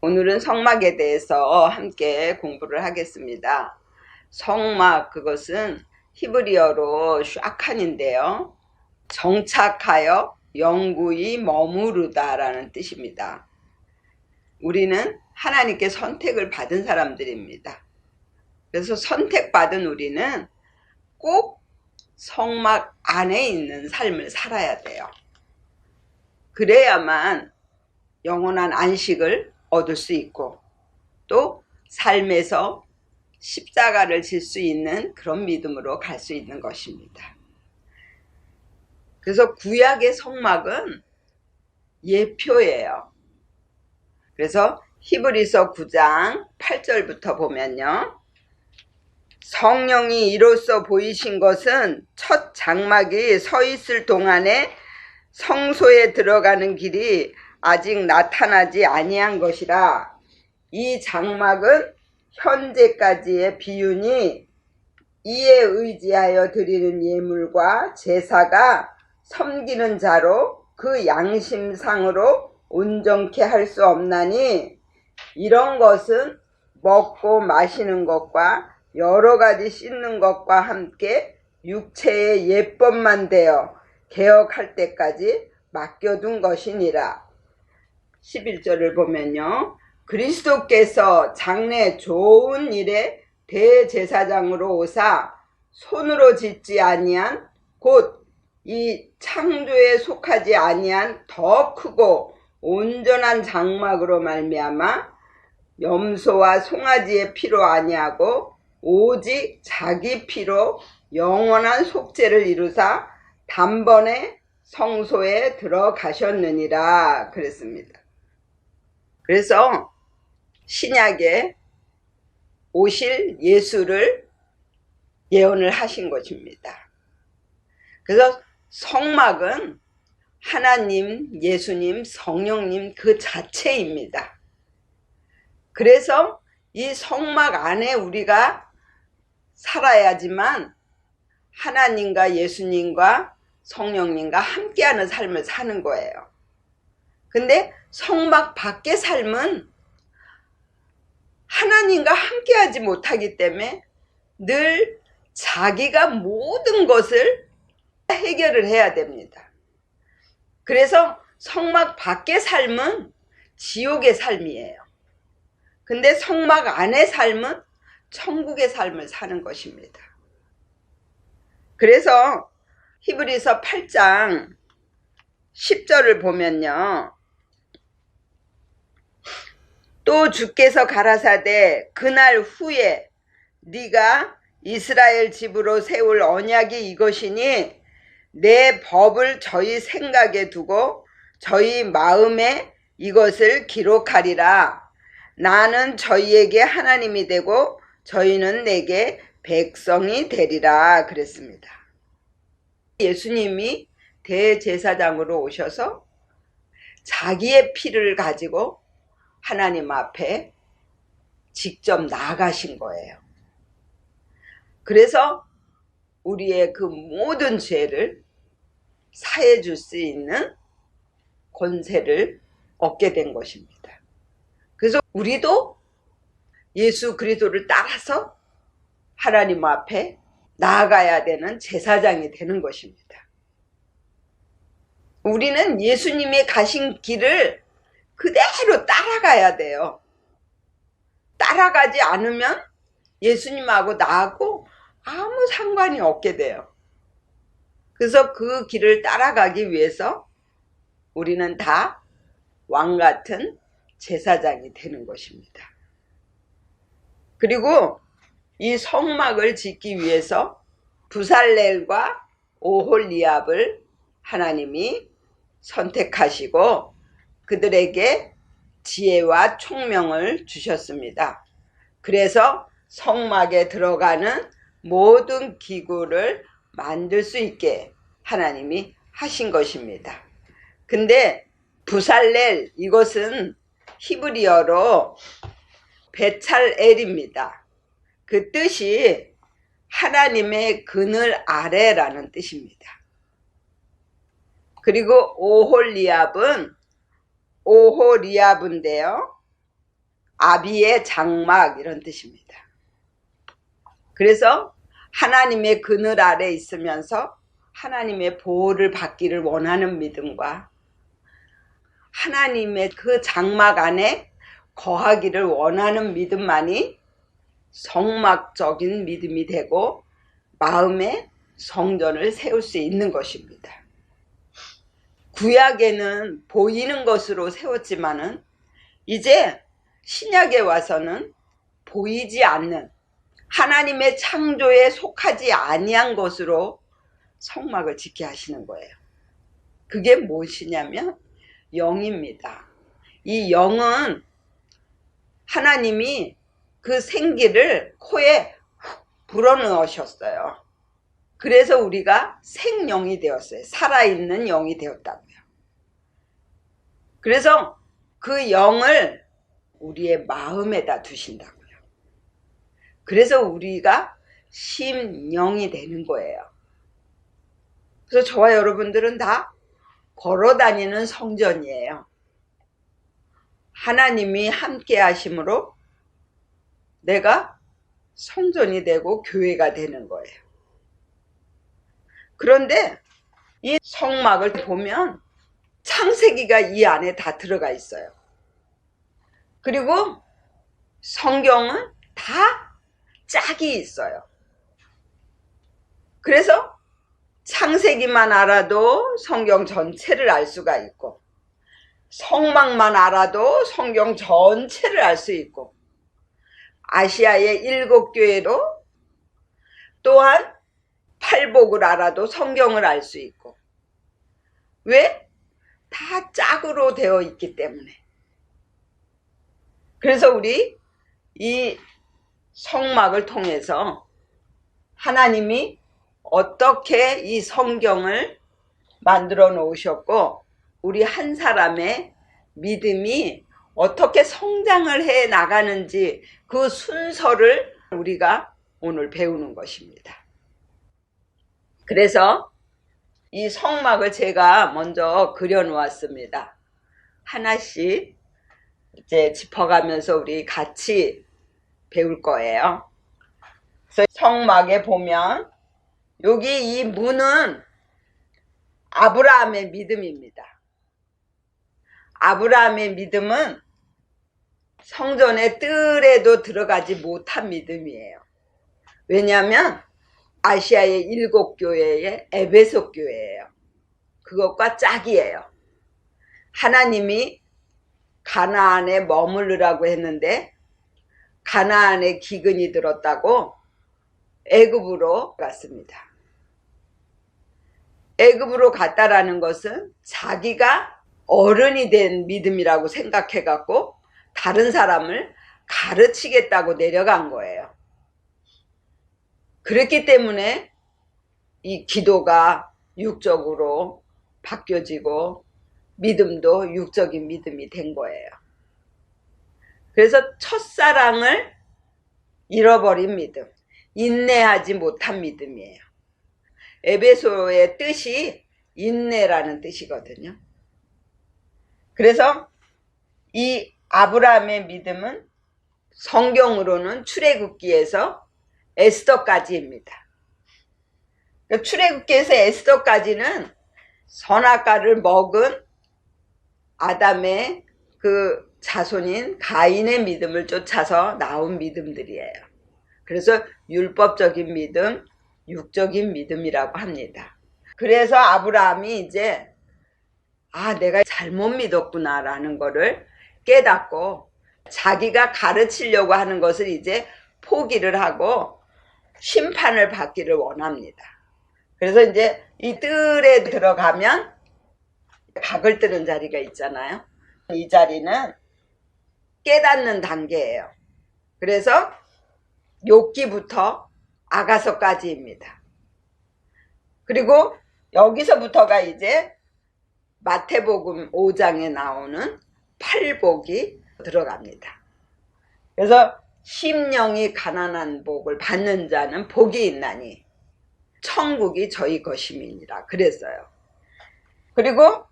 오늘은 성막에 대해서 함께 공부를 하겠습니다. 성막, 그것은 히브리어로 샤칸인데요. 정착하여 영구히 머무르다 라는 뜻입니다. 우리는 하나님께 선택을 받은 사람들입니다. 그래서 선택받은 우리는 꼭 성막 안에 있는 삶을 살아야 돼요. 그래야만 영원한 안식을 얻을 수 있고 또 삶에서 십자가를 질 수 있는 그런 믿음으로 갈 수 있는 것입니다. 그래서 구약의 성막은 예표예요. 그래서 히브리서 9장 8절부터 보면요. 성령이 이로써 보이신 것은 첫 장막이 서 있을 동안에 성소에 들어가는 길이 아직 나타나지 아니한 것이라. 이 장막은 현재까지의 비유니 이에 의지하여 드리는 예물과 제사가 섬기는 자로 그 양심상으로 온전케 할 수 없나니 이런 것은 먹고 마시는 것과 여러 가지 씻는 것과 함께 육체의 예법만 되어 개혁할 때까지 맡겨둔 것이니라. 11절을 보면요. 그리스도께서 장래 좋은 일에 대제사장으로 오사 손으로 짓지 아니한 곧 이 창조에 속하지 아니한 더 크고 온전한 장막으로 말미암아 염소와 송아지의 피로 아니하고 오직 자기 피로 영원한 속죄를 이루사 단번에 성소에 들어가셨느니라 그랬습니다. 그래서 신약에 오실 예수를 예언을 하신 것입니다. 그래서 성막은 하나님, 예수님, 성령님 그 자체입니다. 그래서 이 성막 안에 우리가 살아야지만 하나님과 예수님과 성령님과 함께하는 삶을 사는 거예요. 근데 성막 밖의 삶은 하나님과 함께하지 못하기 때문에 늘 자기가 모든 것을 해결을 해야 됩니다. 그래서 성막 밖의 삶은 지옥의 삶이에요. 근데 성막 안의 삶은 천국의 삶을 사는 것입니다. 그래서 히브리서 8장 10절을 보면요. 또 주께서 가라사대 그날 후에 네가 이스라엘 집으로 세울 언약이 이것이니 내 법을 저희 생각에 두고 저희 마음에 이것을 기록하리라. 나는 저희에게 하나님이 되고 저희는 내게 백성이 되리라 그랬습니다. 예수님이 대제사장으로 오셔서 자기의 피를 가지고 하나님 앞에 직접 나아가신 거예요. 그래서 우리의 그 모든 죄를 사해 줄 수 있는 권세를 얻게 된 것입니다. 그래서 우리도 예수 그리스도를 따라서 하나님 앞에 나아가야 되는 제사장이 되는 것입니다. 우리는 예수님이 가신 길을 그대로 따라가야 돼요. 따라가지 않으면 예수님하고 나하고 아무 상관이 없게 돼요. 그래서 그 길을 따라가기 위해서 우리는 다 왕같은 제사장이 되는 것입니다. 그리고 이 성막을 짓기 위해서 부살렐과 오홀리압을 하나님이 선택하시고 그들에게 지혜와 총명을 주셨습니다. 그래서 성막에 들어가는 모든 기구를 만들 수 있게 하나님이 하신 것입니다. 근데 부살렐 이것은 히브리어로 베찰엘입니다. 그 뜻이 하나님의 그늘 아래라는 뜻입니다. 그리고 오홀리압은 오호리압인데요. 아비의 장막 이런 뜻입니다. 그래서 하나님의 그늘 아래 있으면서 하나님의 보호를 받기를 원하는 믿음과 하나님의 그 장막 안에 거하기를 원하는 믿음만이 성막적인 믿음이 되고 마음의 성전을 세울 수 있는 것입니다. 구약에는 보이는 것으로 세웠지만은 이제 신약에 와서는 보이지 않는 하나님의 창조에 속하지 아니한 것으로 성막을 짓게 하시는 거예요. 그게 무엇이냐면 영입니다. 이 영은 하나님이 그 생기를 코에 불어넣으셨어요. 그래서 우리가 생영이 되었어요. 살아있는 영이 되었다고요. 그래서 그 영을 우리의 마음에다 두신다고요. 그래서 우리가 심령이 되는 거예요. 그래서 저와 여러분들은 다 걸어다니는 성전이에요. 하나님이 함께 하심으로 내가 성전이 되고 교회가 되는 거예요. 그런데 이 성막을 보면 창세기가 이 안에 다 들어가 있어요. 그리고 성경은 다 짝이 있어요. 그래서 창세기만 알아도 성경 전체를 알 수가 있고 성막만 알아도 성경 전체를 알 수 있고 아시아의 7교회로 또한 팔복을 알아도 성경을 알 수 있고 왜? 다 짝으로 되어 있기 때문에. 그래서 우리 이 성막을 통해서 하나님이 어떻게 이 성경을 만들어 놓으셨고 우리 한 사람의 믿음이 어떻게 성장을 해 나가는지 그 순서를 우리가 오늘 배우는 것입니다. 그래서 이 성막을 제가 먼저 그려 놓았습니다. 하나씩 이제 짚어가면서 우리 같이 배울 거예요. 그래서 성막에 보면 여기 이 문은 아브라함의 믿음입니다. 아브라함의 믿음은 성전의 뜰에도 들어가지 못한 믿음이에요. 왜냐하면 아시아의 7교회의 에베소 교회예요. 그것과 짝이에요. 하나님이 가나안에 머무르라고 했는데 가나안에 기근이 들었다고 애굽으로 갔습니다. 애굽으로 갔다라는 것은 자기가 어른이 된 믿음이라고 생각해 갖고 다른 사람을 가르치겠다고 내려간 거예요. 그렇기 때문에 이 기도가 육적으로 바뀌어지고 믿음도 육적인 믿음이 된 거예요. 그래서 첫사랑을 잃어버린 믿음, 인내하지 못한 믿음이에요. 에베소의 뜻이 인내라는 뜻이거든요. 그래서 이 아브라함의 믿음은 성경으로는 출애굽기에서 에스더까지입니다. 출애굽기에서 에스더까지는 선악과를 먹은 아담의 그 자손인 가인의 믿음을 쫓아서 나온 믿음들이에요. 그래서 율법적인 믿음, 육적인 믿음이라고 합니다. 그래서 아브라함이 이제 내가 잘못 믿었구나 라는 거를 깨닫고 자기가 가르치려고 하는 것을 이제 포기를 하고 심판을 받기를 원합니다. 그래서 이제 이 뜰에 들어가면 각을 뜨는 자리가 있잖아요. 이 자리는 깨닫는 단계예요. 그래서 욥기부터 아가서까지입니다. 그리고 여기서부터가 이제 마태복음 5장에 나오는 팔복이 들어갑니다. 그래서 심령이 가난한 복을 받는 자는 복이 있나니 천국이 저희 것임이니라 그랬어요. 그리고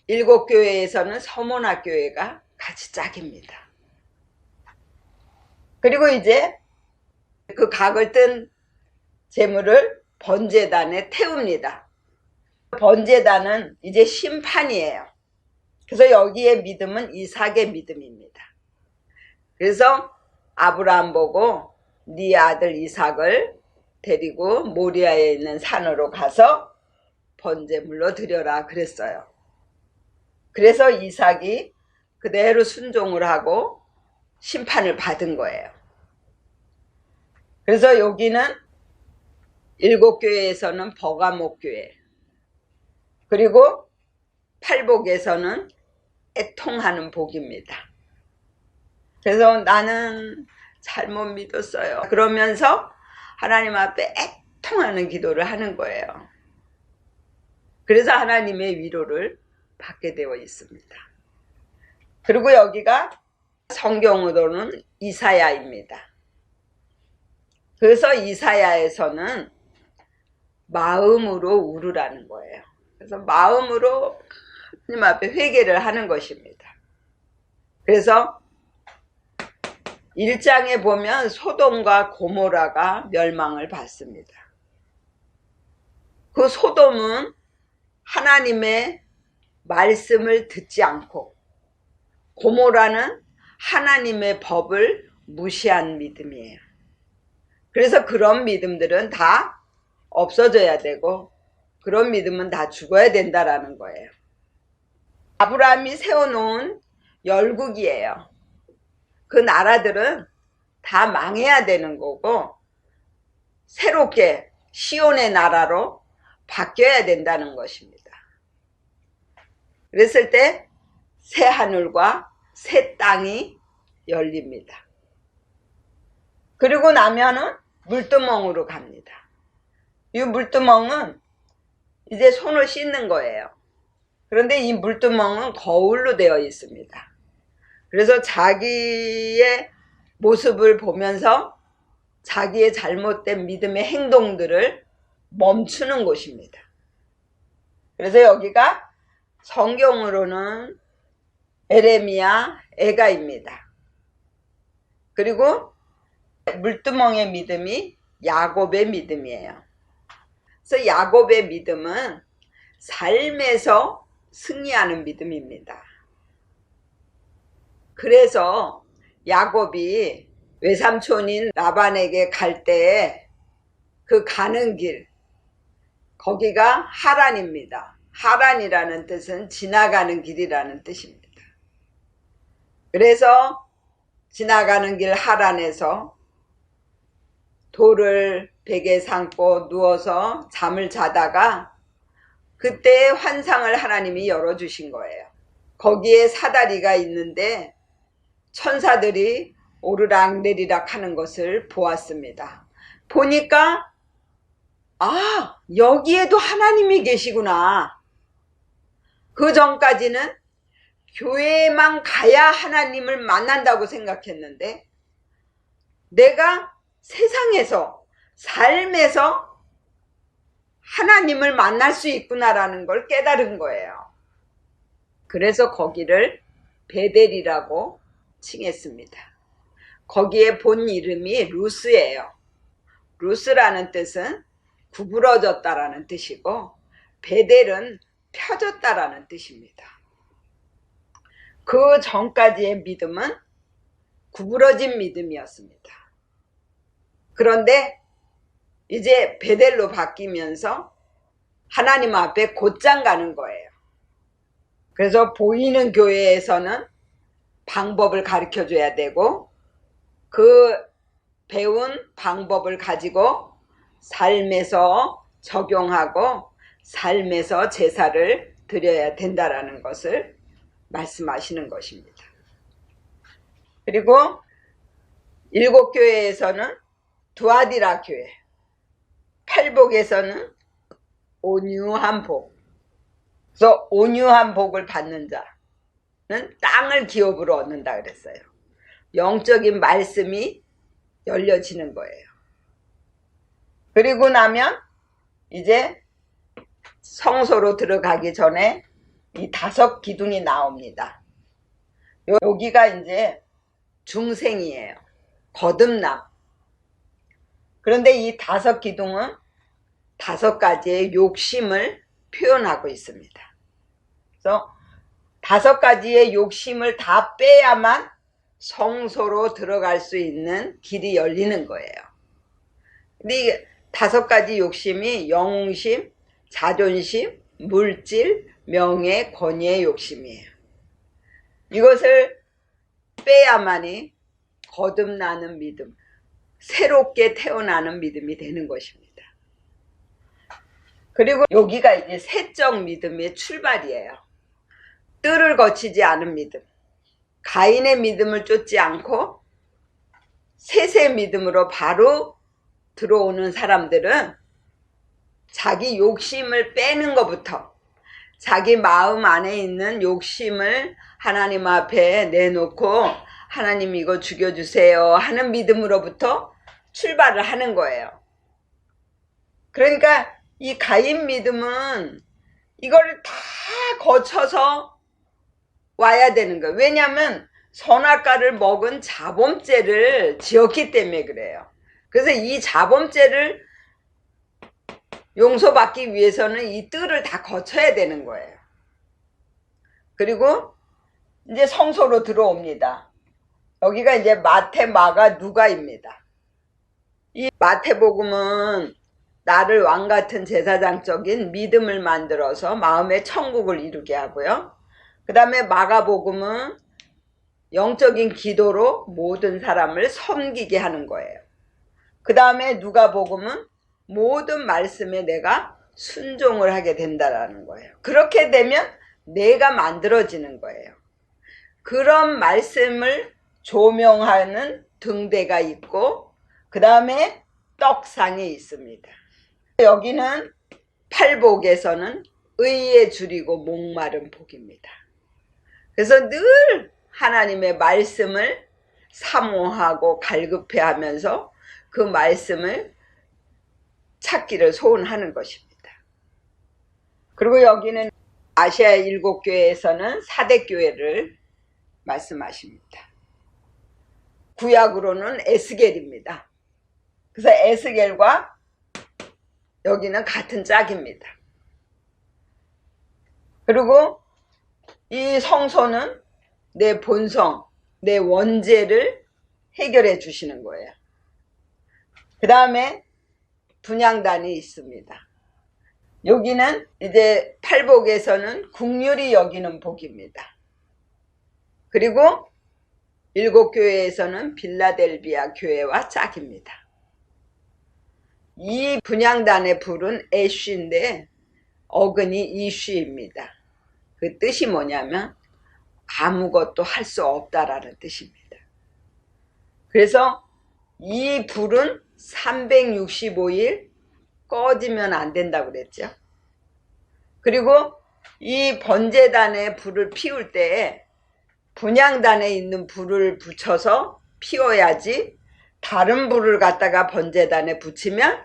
7교회에서는 서문화교회가 같이 짝입니다. 그리고 이제 그 각을 뜬 재물을 번제단에 태웁니다. 번제단은 이제 심판이에요. 그래서 여기에 믿음은 이삭의 믿음입니다. 그래서 아브라함 보고 네 아들 이삭을 데리고 모리아에 있는 산으로 가서 번제물로 드려라 그랬어요. 그래서 이삭이 그대로 순종을 하고 심판을 받은 거예요. 그래서 여기는 일곱 교회에서는 버가목 교회, 그리고 팔복에서는 애통하는 복입니다. 그래서 나는 잘못 믿었어요. 그러면서 하나님 앞에 애통하는 기도를 하는 거예요. 그래서 하나님의 위로를 받게 되어 있습니다. 그리고 여기가 성경으로는 이사야입니다. 그래서 이사야에서는 마음으로 울으라는 거예요. 그래서 마음으로 하나님 앞에 회개를 하는 것입니다. 그래서 1장에 보면 소돔과 고모라가 멸망을 받습니다. 그 소돔은 하나님의 말씀을 듣지 않고, 고모라는 하나님의 법을 무시한 믿음이에요. 그래서 그런 믿음들은 다 없어져야 되고, 그런 믿음은 다 죽어야 된다라는 거예요. 아브라함이 세워놓은 열국이에요. 그 나라들은 다 망해야 되는 거고 새롭게 시온의 나라로 바뀌어야 된다는 것입니다. 그랬을 때 새 하늘과 새 땅이 열립니다. 그리고 나면은 물두멍으로 갑니다. 이 물두멍은 이제 손을 씻는 거예요. 그런데 이 물두멍은 거울로 되어 있습니다. 그래서 자기의 모습을 보면서 자기의 잘못된 믿음의 행동들을 멈추는 곳입니다. 그래서 여기가 성경으로는 에레미야, 에가입니다. 그리고 물두멍의 믿음이 야곱의 믿음이에요. 그래서 야곱의 믿음은 삶에서 승리하는 믿음입니다. 그래서 야곱이 외삼촌인 라반에게 갈 때 그 가는 길, 거기가 하란입니다. 하란이라는 뜻은 지나가는 길이라는 뜻입니다. 그래서 지나가는 길 하란에서 돌을 베개에 삼고 누워서 잠을 자다가 그때 환상을 하나님이 열어주신 거예요. 거기에 사다리가 있는데 천사들이 오르락 내리락 하는 것을 보았습니다. 보니까 여기에도 하나님이 계시구나. 그 전까지는 교회에만 가야 하나님을 만난다고 생각했는데 내가 세상에서, 삶에서 하나님을 만날 수 있구나라는 걸 깨달은 거예요. 그래서 거기를 베델이라고 칭했습니다. 거기에 본 이름이 루스예요. 루스라는 뜻은 구부러졌다라는 뜻이고 베델은 펴졌다라는 뜻입니다. 그 전까지의 믿음은 구부러진 믿음이었습니다. 그런데 이제 베델로 바뀌면서 하나님 앞에 곧장 가는 거예요. 그래서 보이는 교회에서는 방법을 가르쳐 줘야 되고 그 배운 방법을 가지고 삶에서 적용하고 삶에서 제사를 드려야 된다라는 것을 말씀하시는 것입니다. 그리고 일곱 교회에서는 두아디라 교회, 팔복에서는 온유한 복. 그래서 온유한 복을 받는 자는 땅을 기업으로 얻는다 그랬어요. 영적인 말씀이 열려지는 거예요. 그리고 나면 이제 성소로 들어가기 전에 이 5 기둥이 나옵니다. 여기가 이제 중생이에요. 거듭남. 그런데 이 5기둥은 5가지의 욕심을 표현하고 있습니다. 그래서 5가지의 욕심을 다 빼야만 성소로 들어갈 수 있는 길이 열리는 거예요. 근데 이 5가지 욕심이 영웅심, 자존심, 물질, 명예, 권위의 욕심이에요. 이것을 빼야만이 거듭나는 믿음, 새롭게 태어나는 믿음이 되는 것입니다. 그리고 여기가 이제 새적 믿음의 출발이에요. 뜰을 거치지 않은 믿음. 가인의 믿음을 쫓지 않고 셋의 믿음으로 바로 들어오는 사람들은 자기 욕심을 빼는 것부터, 자기 마음 안에 있는 욕심을 하나님 앞에 내놓고 하나님 이거 죽여주세요 하는 믿음으로부터 출발을 하는 거예요. 그러니까 이 가인 믿음은 이걸 다 거쳐서 와야 되는 거예요. 왜냐하면 선악과를 먹은 자범죄를 지었기 때문에 그래요. 그래서 이 자범죄를 용서받기 위해서는 이 뜰을 다 거쳐야 되는 거예요. 그리고 이제 성소로 들어옵니다. 여기가 이제 마태, 마가, 누가입니다. 이 마태복음은 나를 왕같은 제사장적인 믿음을 만들어서 마음의 천국을 이루게 하고요. 그 다음에 마가복음은 영적인 기도로 모든 사람을 섬기게 하는 거예요. 그 다음에 누가복음은 모든 말씀에 내가 순종을 하게 된다라는 거예요. 그렇게 되면 내가 만들어지는 거예요. 그런 말씀을 조명하는 등대가 있고 그 다음에 떡상이 있습니다. 여기는 팔복에서는 의에 줄이고 목마른 복입니다. 그래서 늘 하나님의 말씀을 사모하고 갈급해하면서 그 말씀을 찾기를 소원하는 것입니다. 그리고 여기는 아시아 7교회에서는 4대 교회를 말씀하십니다. 구약으로는 에스겔입니다. 그래서 에스겔과 여기는 같은 짝입니다. 그리고 이 성소는 내 본성, 내 원죄를 해결해 주시는 거예요. 그 다음에 분향단이 있습니다. 여기는 이제 팔복에서는 국률이 여기는 복입니다. 그리고 7교회에서는 빌라델비아 교회와 짝입니다. 이 분향단의 불은 애쉬인데 어근이 이쉬입니다. 그 뜻이 뭐냐면 아무것도 할 수 없다라는 뜻입니다. 그래서 이 불은 365일 꺼지면 안 된다고 그랬죠. 그리고 이 번제단에 불을 피울 때 분향단에 있는 불을 붙여서 피워야지 다른 불을 갖다가 번제단에 붙이면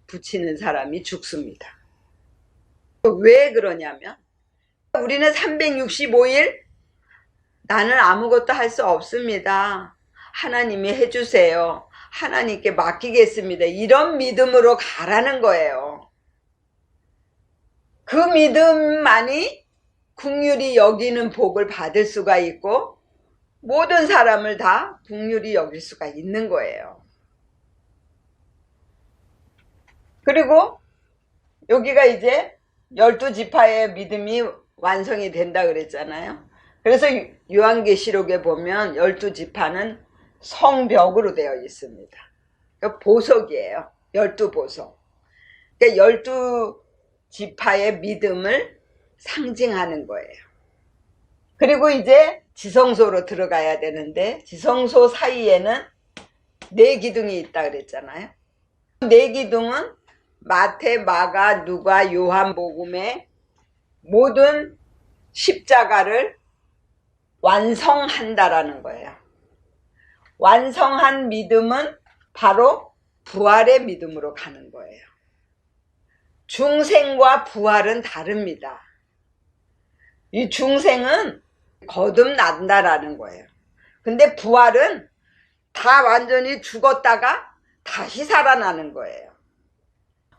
붙이는 사람이 죽습니다. 왜 그러냐면 우리는 365일 나는 아무것도 할 수 없습니다. 하나님이 해주세요. 하나님께 맡기겠습니다. 이런 믿음으로 가라는 거예요. 그 믿음만이 긍휼히 여기는 복을 받을 수가 있고 모든 사람을 다 긍휼히 여길 수가 있는 거예요. 그리고 여기가 이제 12지파의 믿음이 완성이 된다 그랬잖아요. 그래서 요한계시록에 보면 12지파는 성벽으로 되어 있습니다. 그러니까 보석이에요. 12보석. 그러니까 12지파의 믿음을 상징하는 거예요. 그리고 이제 지성소로 들어가야 되는데 지성소 사이에는 4기둥이 있다 그랬잖아요. 4기둥은 마태, 마가, 누가, 요한복음의 모든 십자가를 완성한다라는 거예요. 완성한 믿음은 바로 부활의 믿음으로 가는 거예요. 중생과 부활은 다릅니다. 이 중생은 거듭난다라는 거예요. 근데 부활은 다 완전히 죽었다가 다시 살아나는 거예요.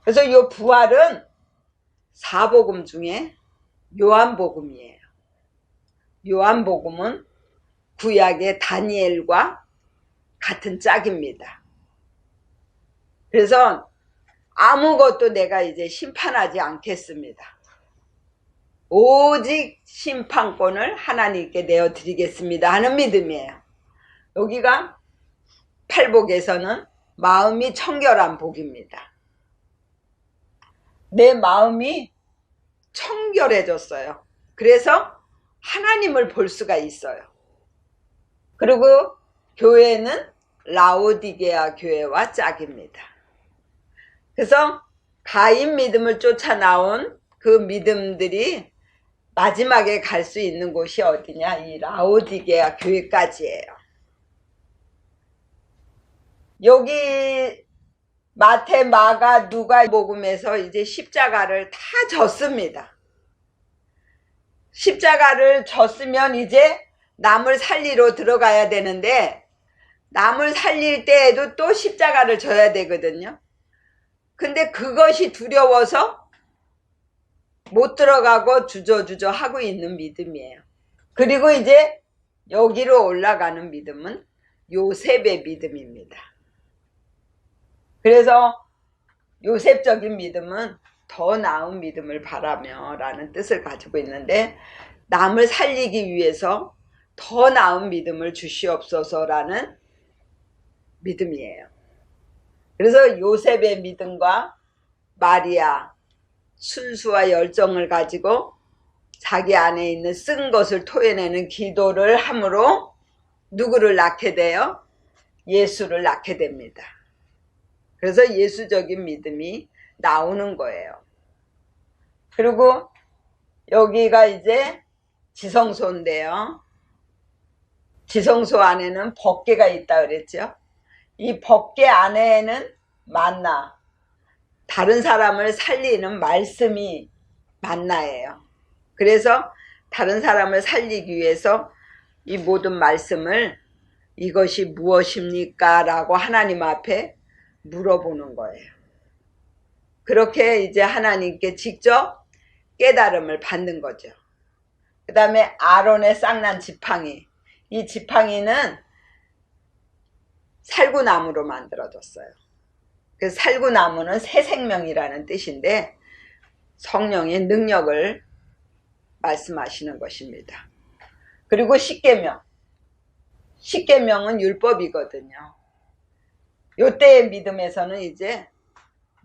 그래서 이 부활은 사복음 중에 요한복음이에요. 요한복음은 구약의 다니엘과 같은 짝입니다. 그래서 아무것도 내가 이제 심판하지 않겠습니다. 오직 심판권을 하나님께 내어드리겠습니다 하는 믿음이에요. 여기가 팔복에서는 마음이 청결한 복입니다. 내 마음이 청결해졌어요. 그래서 하나님을 볼 수가 있어요. 그리고 교회는 라오디게아 교회와 짝입니다. 그래서 가인 믿음을 쫓아 나온 그 믿음들이 마지막에 갈 수 있는 곳이 어디냐? 이 라오디게아 교회까지예요. 여기 마태, 마가, 누가 복음에서 이제 십자가를 다 졌습니다. 십자가를 졌으면 이제 남을 살리러 들어가야 되는데 남을 살릴 때에도 또 십자가를 져야 되거든요. 근데 그것이 두려워서 못 들어가고 주저주저 하고 있는 믿음이에요. 그리고 이제 여기로 올라가는 믿음은 요셉의 믿음입니다. 그래서 요셉적인 믿음은 더 나은 믿음을 바라며 라는 뜻을 가지고 있는데 남을 살리기 위해서 더 나은 믿음을 주시옵소서라는 믿음이에요. 그래서 요셉의 믿음과 마리아 순수와 열정을 가지고 자기 안에 있는 쓴 것을 토해내는 기도를 함으로 누구를 낳게 돼요? 예수를 낳게 됩니다. 그래서 예수적인 믿음이 나오는 거예요. 그리고 여기가 이제 지성소인데요. 지성소 안에는 법궤가 있다 그랬죠. 이 법궤 안에는 만나, 다른 사람을 살리는 말씀이 만나예요. 그래서 다른 사람을 살리기 위해서 이 모든 말씀을 이것이 무엇입니까? 라고 하나님 앞에 물어보는 거예요. 그렇게 이제 하나님께 직접 깨달음을 받는 거죠. 그 다음에 아론의 쌍난 지팡이, 이 지팡이는 살구나무로 만들어졌어요. 그 살구나무는 새 생명이라는 뜻인데 성령의 능력을 말씀하시는 것입니다. 그리고 십계명, 십계명은 율법이거든요. 요때의 믿음에서는 이제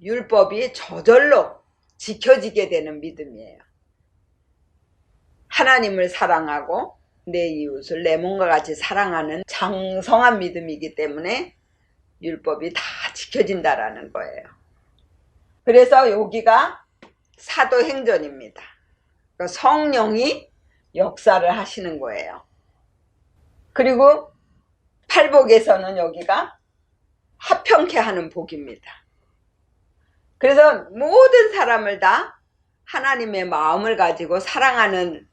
율법이 저절로 지켜지게 되는 믿음이에요. 하나님을 사랑하고 내 이웃을 내 몸과 같이 사랑하는 장성한 믿음이기 때문에 율법이 다 지켜진다라는 거예요. 그래서 여기가 사도행전입니다. 그러니까 성령이 역사를 하시는 거예요. 그리고 팔복에서는 여기가 화평케 하는 복입니다. 그래서 모든 사람을 다 하나님의 마음을 가지고 사랑하는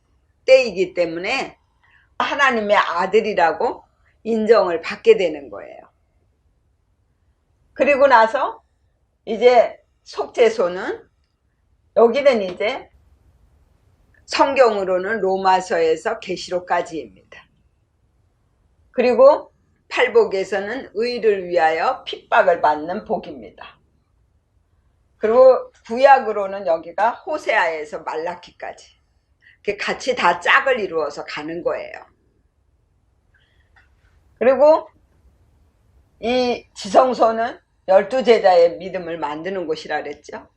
때이기 때문에 하나님의 아들이라고 인정을 받게 되는 거예요. 그리고 나서 이제 속죄소는 여기는 이제 성경으로는 로마서에서 계시록까지입니다. 그리고 팔복에서는 의를 위하여 핍박을 받는 복입니다. 그리고 구약으로는 여기가 호세아에서 말라키까지 같이 다 짝을 이루어서 가는 거예요. 그리고 이 지성소는 12제자의 믿음을 만드는 곳이라 그랬죠.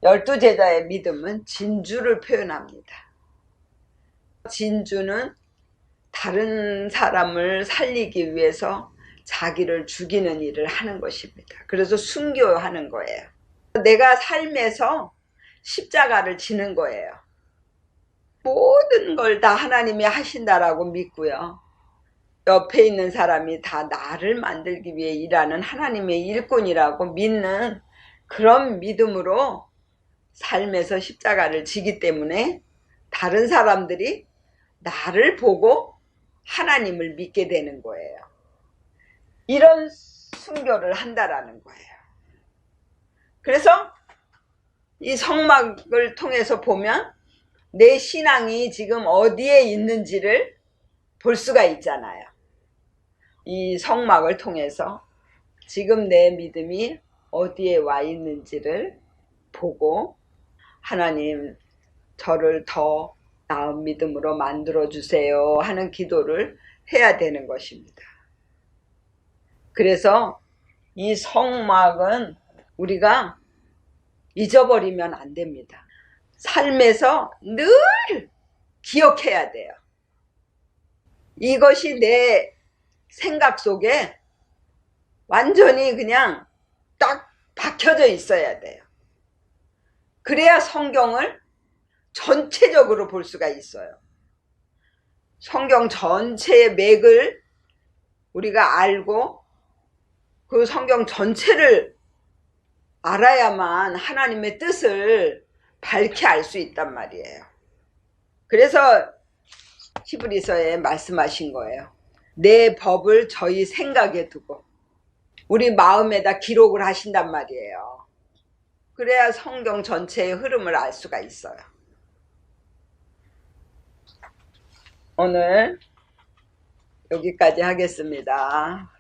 12제자의 믿음은 진주를 표현합니다. 진주는 다른 사람을 살리기 위해서 자기를 죽이는 일을 하는 것입니다. 그래서 순교하는 거예요. 내가 삶에서 십자가를 지는 거예요. 모든 걸 다 하나님이 하신다라고 믿고요. 옆에 있는 사람이 다 나를 만들기 위해 일하는 하나님의 일꾼이라고 믿는 그런 믿음으로 삶에서 십자가를 지기 때문에 다른 사람들이 나를 보고 하나님을 믿게 되는 거예요. 이런 순교를 한다라는 거예요. 그래서 이 성막을 통해서 보면 내 신앙이 지금 어디에 있는지를 볼 수가 있잖아요. 이 성막을 통해서 지금 내 믿음이 어디에 와 있는지를 보고 하나님 저를 더 나은 믿음으로 만들어 주세요 하는 기도를 해야 되는 것입니다. 그래서 이 성막은 우리가 잊어버리면 안 됩니다. 삶에서 늘 기억해야 돼요. 이것이 내 생각 속에 완전히 그냥 딱 박혀져 있어야 돼요. 그래야 성경을 전체적으로 볼 수가 있어요. 성경 전체의 맥을 우리가 알고 그 성경 전체를 알아야만 하나님의 뜻을 밝게 알 수 있단 말이에요. 그래서 히브리서에 말씀하신 거예요. 내 법을 저희 생각에 두고 우리 마음에다 기록을 하신단 말이에요. 그래야 성경 전체의 흐름을 알 수가 있어요. 오늘 여기까지 하겠습니다.